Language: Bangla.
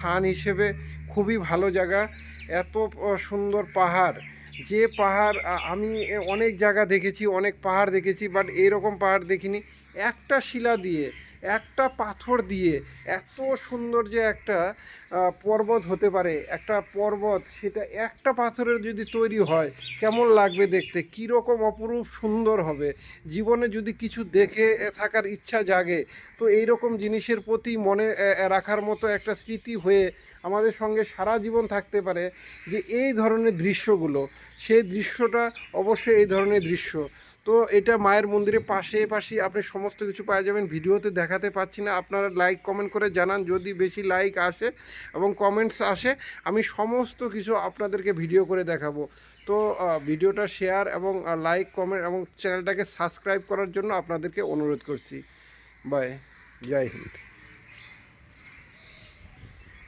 স্থান হিসেবে খুবই ভালো জায়গা। এত সুন্দর পাহাড়, যে পাহাড় আমি অনেক জায়গা দেখেছি, অনেক পাহাড় দেখেছি, বাট এইরকম পাহাড় দেখিনি। একটা শিলা দিয়ে, একটা পাথর দিয়ে এত সুন্দর যে একটা পর্বত হতে পারে, একটা পর্বত সেটা একটা পাথরের যদি তৈরি হয় কেমন লাগবে দেখতে, কীরকম অপরূপ সুন্দর হবে। জীবনে যদি কিছু দেখে থাকার ইচ্ছা জাগে, তো এইরকম জিনিসের প্রতি মনে রাখার মতো একটা স্মৃতি হয়ে আমাদের সঙ্গে সারা জীবন থাকতে পারে যে এই ধরনের দৃশ্যগুলো, সেই দৃশ্যটা অবশ্যই এই ধরনের দৃশ্য। তো এটা মায়ের মন্দিরের পাশেই আপনি সমস্ত কিছু পাওয়া যাবেন। ভিডিওতে দেখাতে পাচ্ছি না, আপনারা লাইক কমেন্ট করে জানান। যদি বেশি লাইক আসে এবং কমেন্টস আসে, আমি সমস্ত কিছু আপনাদেরকে ভিডিও করে দেখাবো। তো ভিডিওটা শেয়ার এবং লাইক কমেন্ট এবং চ্যানেলটাকে সাবস্ক্রাইব করার জন্য আপনাদেরকে অনুরোধ করছি। বাই। জয় হিন্দ।